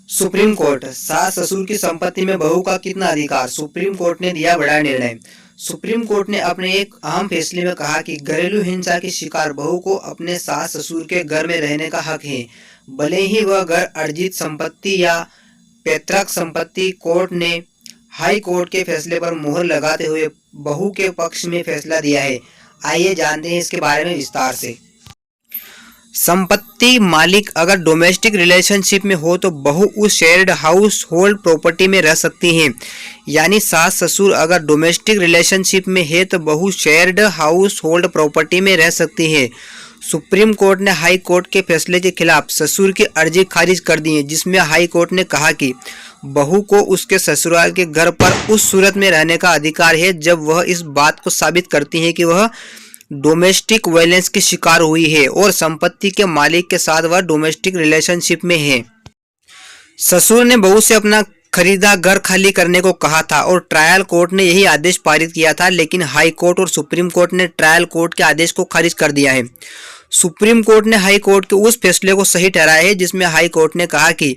Supreme court, सास ससुर की संपत्ति में बहू का कितना अधिकार। सुप्रीम कोर्ट ने दिया बड़ा निर्णय। सुप्रीम कोर्ट ने अपने एक अहम फैसले में कहा कि घरेलू हिंसा की शिकार बहू को अपने सास ससुर के घर में रहने का हक है, भले ही वह घर अर्जित संपत्ति या पैतृक संपत्ति। कोर्ट ने हाई कोर्ट के फैसले पर मुहर लगाते हुए बहू के पक्ष में फैसला दिया है। आइए जानते हैं इसके बारे में विस्तार से। संपत्ति मालिक अगर डोमेस्टिक रिलेशनशिप में हो तो बहू उस शेयर्ड हाउस होल्ड प्रॉपर्टी में रह सकती है। यानी सास ससुर अगर डोमेस्टिक रिलेशनशिप में है तो बहू शेयर्ड हाउस होल्ड प्रॉपर्टी में रह सकती है। सुप्रीम कोर्ट ने हाई कोर्ट के फैसले के खिलाफ ससुर की अर्जी खारिज कर दी है, जिसमें हाई कोर्ट ने कहा कि बहू को उसके ससुराल के घर पर उस सूरत में रहने का अधिकार है जब वह इस बात को साबित करती है कि वह डोमेस्टिक वायलेंस की शिकार हुई है और संपत्ति के मालिक के साथ वह डोमेस्टिक रिलेशनशिप में है। ससुर ने बहू से अपना खरीदा घर खाली करने को कहा था और ट्रायल कोर्ट ने यही आदेश पारित किया था, लेकिन हाई कोर्ट और सुप्रीम कोर्ट ने ट्रायल कोर्ट के आदेश को खारिज कर दिया है। सुप्रीम कोर्ट ने हाई कोर्ट के उस फैसले को सही ठहराया है जिसमें हाई कोर्ट ने कहा कि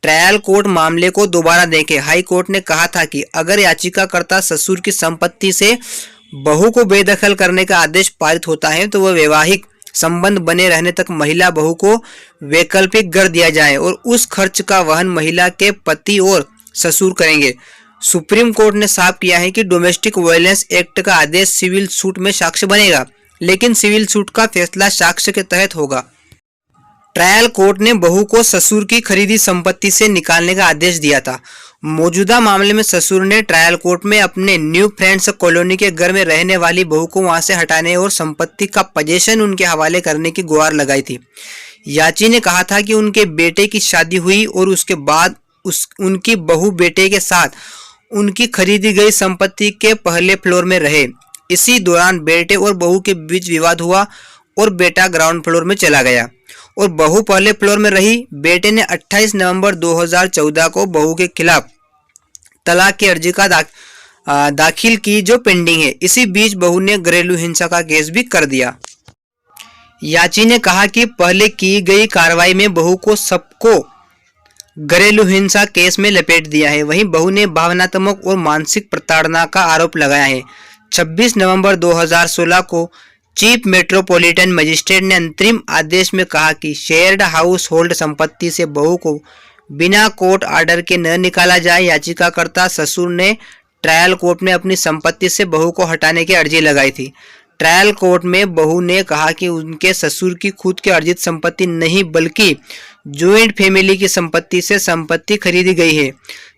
ट्रायल कोर्ट मामले को दोबारा देखे। हाई कोर्ट ने कहा था कि अगर याचिकाकर्ता ससुर की संपत्ति से बहू को बेदखल करने का आदेश पारित होता है तो वह वैवाहिक संबंध बने रहने तक महिला बहू को वैकल्पिक घर दिया जाए और उस खर्च का वहन महिला के पति और ससुर करेंगे। सुप्रीम कोर्ट ने साफ किया है कि डोमेस्टिक वायलेंस एक्ट का आदेश सिविल सूट में साक्ष्य बनेगा, लेकिन सिविल सूट का फैसला साक्ष्य के तहत होगा। ट्रायल कोर्ट ने बहू को ससुर की खरीदी संपत्ति से निकालने का आदेश दिया था। मौजूदा मामले में ससुर ने ट्रायल कोर्ट में अपने न्यू फ्रेंड्स कॉलोनी के घर में रहने वाली बहू को वहां से हटाने और संपत्ति का पोजीशन उनके हवाले करने की गुहार लगाई थी। याची ने कहा था कि उनके बेटे की शादी हुई और उसके बाद उनकी बहू बेटे के साथ उनकी खरीदी गई संपत्ति के पहले फ्लोर में रहे। इसी दौरान बेटे और बहू के बीच विवाद हुआ और बेटा ग्राउंड फ्लोर में चला गया और बहू पहले फ्लोर में रही। बेटे ने 28 नवंबर 2014 को बहू के खिलाफ तलाक की अर्जी का दाखिल की जो पेंडिंग है। इसी बीच बहू ने घरेलू हिंसा का केस भी कर दिया। याची ने कहा कि पहले की गई कार्रवाई में बहू को सबको घरेलू हिंसा केस में लपेट दिया है। वहीं बहू ने भावनात्मक और मानसिक प्रताड़ना का आरोप लगाया है। 26 नवंबर 2016 को चीफ मेट्रोपॉलिटन मजिस्ट्रेट ने अंतरिम आदेश में कहा कि शेयर्ड हाउस होल्ड संपत्ति से बहू को बिना कोर्ट ऑर्डर के न निकाला जाए। याचिकाकर्ता ससुर ने ट्रायल कोर्ट में अपनी संपत्ति से बहू को हटाने की अर्जी लगाई थी। ट्रायल कोर्ट में बहू ने कहा कि उनके ससुर की खुद की अर्जित संपत्ति नहीं बल्कि ज्वाइंट फैमिली की संपत्ति से संपत्ति खरीदी गई है।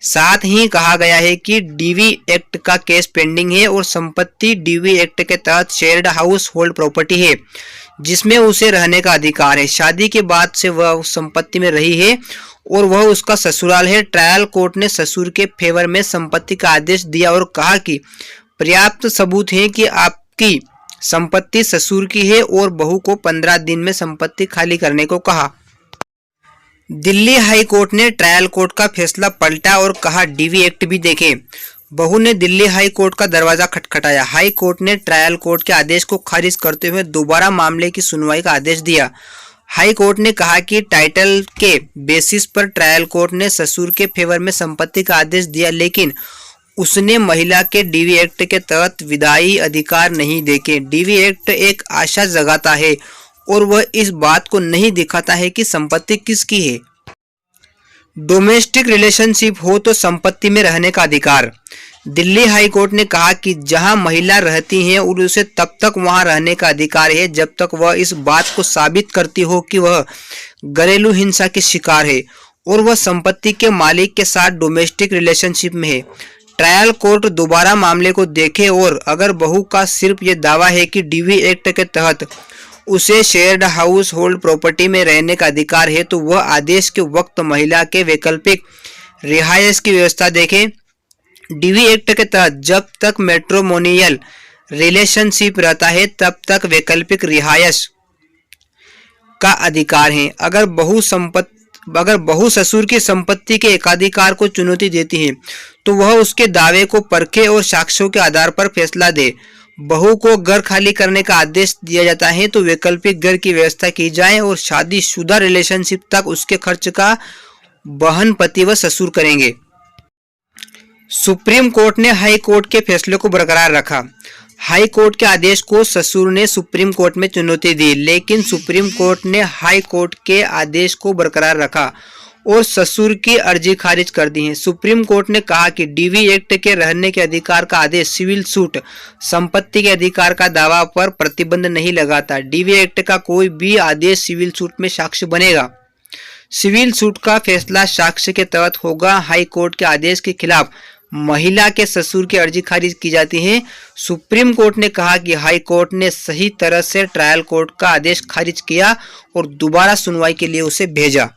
साथ ही कहा गया है कि डीवी एक्ट का केस पेंडिंग है और संपत्ति डीवी एक्ट के तहत शेयर्ड हाउस होल्ड प्रॉपर्टी है जिसमें उसे रहने का अधिकार है। शादी के बाद से वह उस संपत्ति में रही है और वह उसका ससुराल है। ट्रायल कोर्ट ने ससुर के फेवर में संपत्ति का आदेश दिया और कहा कि पर्याप्त सबूत है कि आपकी संपत्ति ससुर की है और बहू को 15 दिन में संपत्ति खाली करने को कहा। दिल्ली हाई कोर्ट ने ट्रायल कोर्ट का फैसला पलटा और कहा डीवी एक्ट भी देखें। बहू ने दिल्ली हाई कोर्ट का दरवाजा खटखटाया। हाई कोर्ट ने ट्रायल कोर्ट के आदेश को खारिज करते हुए दोबारा मामले की सुनवाई का आदेश दिया। हाई कोर्ट ने कहा कि टाइटल के बेसिस पर ट्रायल कोर्ट ने ससुर के फेवर में संपत्ति का आदेश दिया, लेकिन उसने महिला के डीवी एक्ट के तहत विधायी अधिकार नहीं देखे। डीवी एक्ट एक आशा जगाता है और वह इस बात को नहीं दिखाता है कि संपत्ति किसकी है। डोमेस्टिक रिलेशनशिप हो तो संपत्ति में रहने का अधिकार। दिल्ली हाई कोर्ट ने कहा कि जहां महिला रहती है और उसे तब तक वहां रहने का अधिकार है जब तक वह इस बात को साबित करती हो कि वह घरेलू हिंसा की शिकार है और वह संपत्ति के मालिक के साथ डोमेस्टिक रिलेशनशिप में है। ट्रायल कोर्ट दोबारा मामले को देखे और अगर बहू का सिर्फ ये दावा है कि डीवी एक्ट के तहत उसे शेयर्ड हाउस होल्ड प्रॉपर्टी में रहने का अधिकार है तो वह आदेश के वक्त महिला के वैकल्पिक रिहायश की व्यवस्था देखे। डीवी एक्ट के तहत जब तक मैट्रिमोनियल रिलेशनशिप रहता है तब तक वैकल्पिक रिहायश का अधिकार है। अगर बहू ससुर की संपत्ति के एकाधिकार को चुनौती देती है तो वह उसके दावे को परखे और साक्ष्यों के आधार पर फैसला दे। बहू को घर खाली करने का आदेश दिया जाता है तो वैकल्पिक घर की व्यवस्था की जाए और शादीशुदा रिलेशनशिप तक उसके खर्च का बहन, पति व ससुर करेंगे। सुप्रीम कोर्ट ने हाई कोर्ट के फैसले को बरकरार रखा। हाई कोर्ट के आदेश को ससुर ने सुप्रीम कोर्ट में चुनौती दी, लेकिन सुप्रीम कोर्ट ने हाई कोर्ट के आदेश को बरकरार रखा और ससुर की अर्जी खारिज कर दी है। सुप्रीम कोर्ट ने कहा कि डीवी एक्ट के रहने के अधिकार का आदेश सिविल सूट संपत्ति के अधिकार का दावा पर प्रतिबंध नहीं लगाता। डीवी एक्ट का कोई भी आदेश सिविल सूट में साक्ष्य बनेगा। सिविल सूट का फैसला साक्ष्य के तहत होगा। हाई कोर्ट के आदेश के खिलाफ महिला के ससुर की अर्जी खारिज की जाती है। सुप्रीम कोर्ट ने कहा कि हाई कोर्ट ने सही तरह से ट्रायल कोर्ट का आदेश खारिज किया और दोबारा सुनवाई के लिए उसे भेजा।